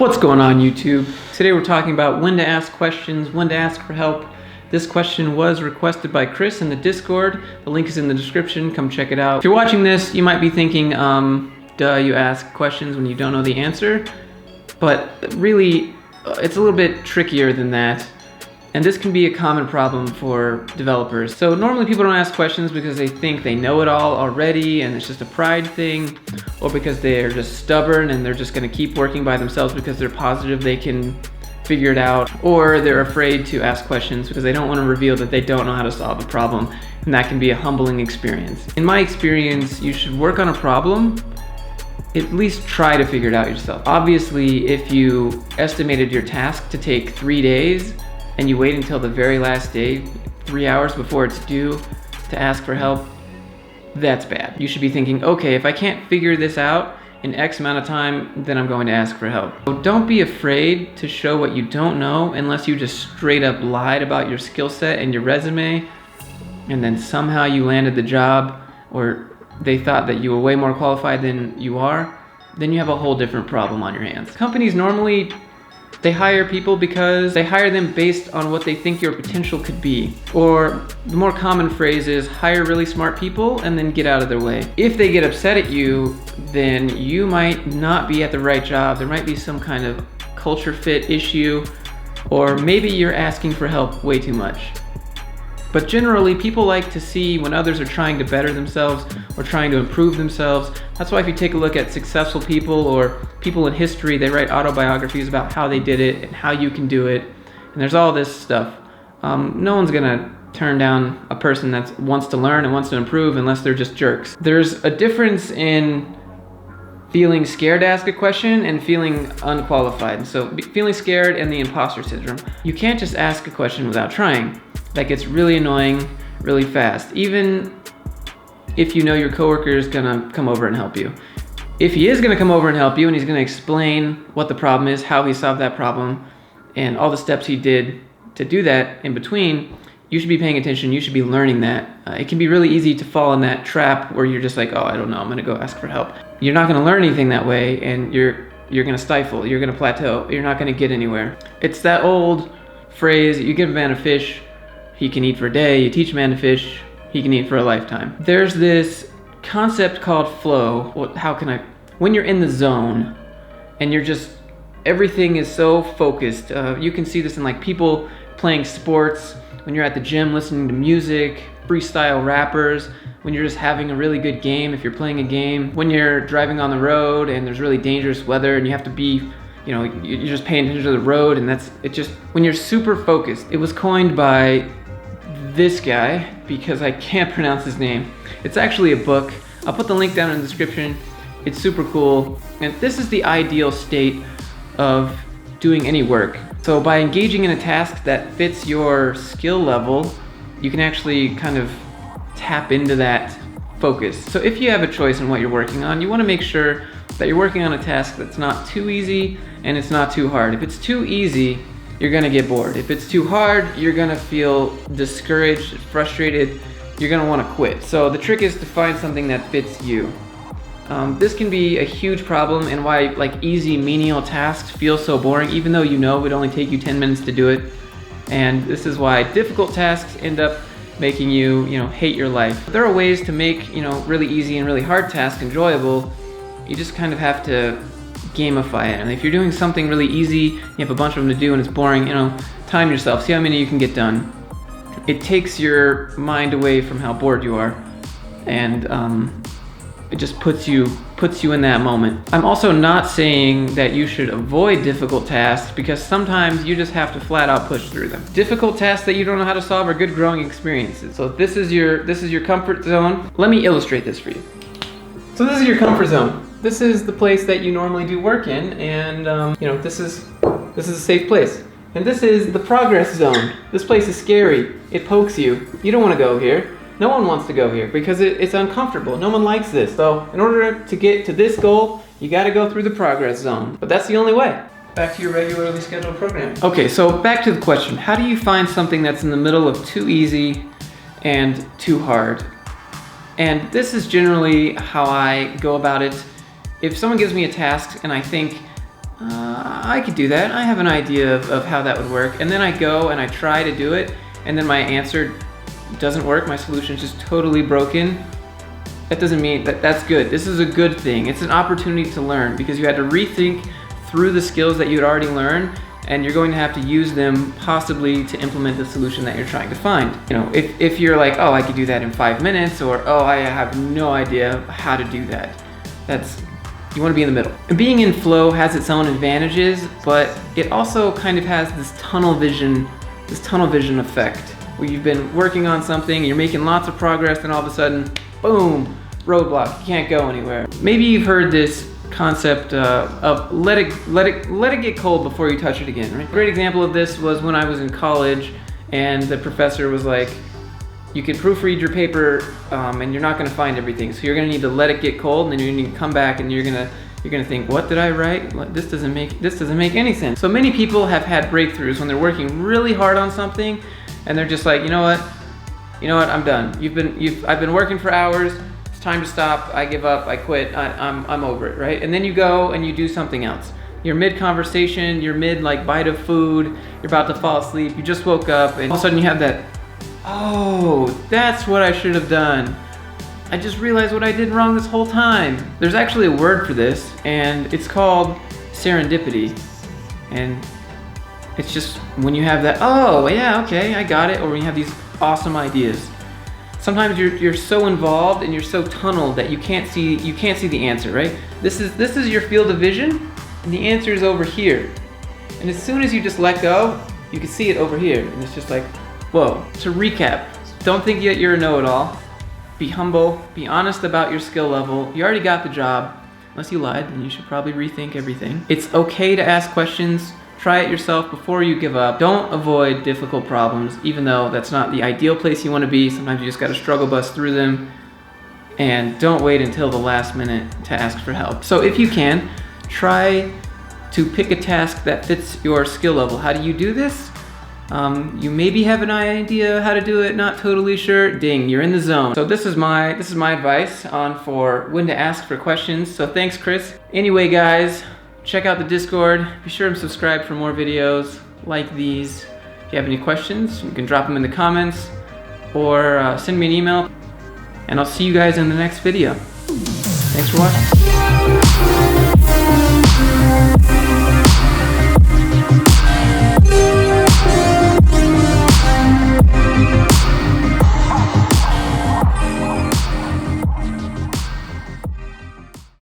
What's going on, YouTube? Today we're talking about when to ask questions, when to ask for help. This question was requested by Chris in the Discord. The link is in the description. Come check it out. If you're watching this, you might be thinking, duh, you ask questions when you don't know the answer. But really, it's a little bit trickier than that. And this can be a common problem for developers. So normally people don't ask questions because they think they know it all already and it's just a pride thing, or because they're just stubborn and they're just gonna keep working by themselves because they're positive they can figure it out, or they're afraid to ask questions because they don't want to reveal that they don't know how to solve a problem, and that can be a humbling experience. In my experience, you should work on a problem, at least try to figure it out yourself. Obviously, if you estimated your task to take 3 days, and you wait until the very last day, 3 hours before it's due, to ask for help, that's bad. You should be thinking, okay, if I can't figure this out in X amount of time, then I'm going to ask for help. So don't be afraid to show what you don't know unless you just straight up lied about your skill set and your resume, and then somehow you landed the job, or they thought that you were way more qualified than you are, then you have a whole different problem on your hands. Companies normally, they hire people because they hire them based on what they think your potential could be. Or the more common phrase is hire really smart people and then get out of their way. If they get upset at you, then you might not be at the right job. There might be some kind of culture fit issue, or maybe you're asking for help way too much. But generally, people like to see when others are trying to better themselves or trying to improve themselves. That's why if you take a look at successful people or people in history, they write autobiographies about how they did it and how you can do it. And there's all this stuff. No one's gonna turn down a person that wants to learn and wants to improve unless they're just jerks. There's a difference in feeling scared to ask a question and feeling unqualified. So feeling scared and the imposter syndrome. You can't just ask a question without trying. That gets really annoying really fast, even if you know your coworker is gonna come over and help you. If he is gonna come over and help you and he's gonna explain what the problem is, how he solved that problem, and all the steps he did to do that in between, you should be paying attention, you should be learning that. It can be really easy to fall in that trap where you're just like, oh, I don't know, I'm gonna go ask for help. You're not gonna learn anything that way, and you're gonna stifle, you're gonna plateau, you're not gonna get anywhere. It's that old phrase, you give a man a fish, he can eat for a day. You teach a man to fish, he can eat for a lifetime. There's this concept called flow. When you're in the zone and you're just, everything is so focused. You can see this in like people playing sports, when you're at the gym listening to music, freestyle rappers, when you're just having a really good game, if you're playing a game, when you're driving on the road and there's really dangerous weather and you have to be, you're just paying attention to the road, and when you're super focused. It was coined by this guy, because I can't pronounce his name. It's actually a book. I'll put the link down in the description. It's super cool. And this is the ideal state of doing any work. So by engaging in a task that fits your skill level, you can actually kind of tap into that focus. So if you have a choice in what you're working on, you want to make sure that you're working on a task that's not too easy and it's not too hard. If it's too easy, you're gonna get bored. If it's too hard, you're gonna feel discouraged, frustrated, you're gonna wanna quit. So the trick is to find something that fits you. This can be a huge problem, and why like easy menial tasks feel so boring, even though you know it would only take you 10 minutes to do it. And this is why difficult tasks end up making you, hate your life. There are ways to make, really easy and really hard tasks enjoyable. You just kind of have to gamify it. And if you're doing something really easy, you have a bunch of them to do and it's boring, time yourself, see how many you can get done. It takes your mind away from how bored you are, and it just puts you in that moment. I'm also not saying that you should avoid difficult tasks, because sometimes you just have to flat out push through them. Difficult tasks that you don't know how to solve are good growing experiences. So this is your comfort zone. Let me illustrate this for you. So this is your comfort zone. This is the place that you normally do work in, and this is a safe place. And this is the progress zone. This place is scary. It pokes you. You don't want to go here. No one wants to go here because it's uncomfortable. No one likes this. So in order to get to this goal, you got to go through the progress zone. But that's the only way. Back to your regularly scheduled program. Okay, so back to the question. How do you find something that's in the middle of too easy and too hard? And this is generally how I go about it. If someone gives me a task and I think, I could do that. I have an idea of how that would work. And then I go and I try to do it, and then my answer doesn't work. My solution is just totally broken. That doesn't mean that's good. This is a good thing. It's an opportunity to learn because you had to rethink through the skills that you had already learned, and you're going to have to use them possibly to implement the solution that you're trying to find. You know, if you're like, oh, I could do that in 5 minutes, or oh, I have no idea how to do that. You want to be in the middle. And being in flow has its own advantages, but it also kind of has this tunnel vision effect, where you've been working on something, you're making lots of progress, and all of a sudden, boom, roadblock, you can't go anywhere. Maybe you've heard this concept of let it get cold before you touch it again, right? A great example of this was when I was in college, and the professor was like, you can proofread your paper, and you're not going to find everything. So you're going to need to let it get cold, and then you're going to need to come back, and you're going to think, what did I write? This doesn't make any sense. So many people have had breakthroughs when they're working really hard on something, and they're just like, you know what, I'm done. I've been working for hours. It's time to stop. I give up. I quit. I'm over it, right? And then you go and you do something else. You're mid-conversation. You're mid bite of food. You're about to fall asleep. You just woke up, and all of a sudden you have that. Oh, that's what I should have done. I just realized what I did wrong this whole time. There's actually a word for this, and it's called serendipity. And it's just when you have that, oh yeah, okay, I got it, or when you have these awesome ideas. Sometimes you're so involved and you're so tunneled that you can't see the answer, right? This is your field of vision, and the answer is over here. And as soon as you just let go, you can see it over here, and it's just like, whoa. To recap, don't think that you're a know-it-all. Be humble, be honest about your skill level. You already got the job. Unless you lied, then you should probably rethink everything. It's okay to ask questions. Try it yourself before you give up. Don't avoid difficult problems, even though that's not the ideal place you want to be. Sometimes you just got to struggle bust through them. And don't wait until the last minute to ask for help. So if you can, try to pick a task that fits your skill level. How do you do this? You maybe have an idea how to do it, not totally sure. Ding, you're in the zone. So this is my advice for when to ask for questions. So thanks, Chris. Anyway, guys, check out the Discord. Be sure to subscribe for more videos like these. If you have any questions, you can drop them in the comments or send me an email. And I'll see you guys in the next video. Thanks for watching.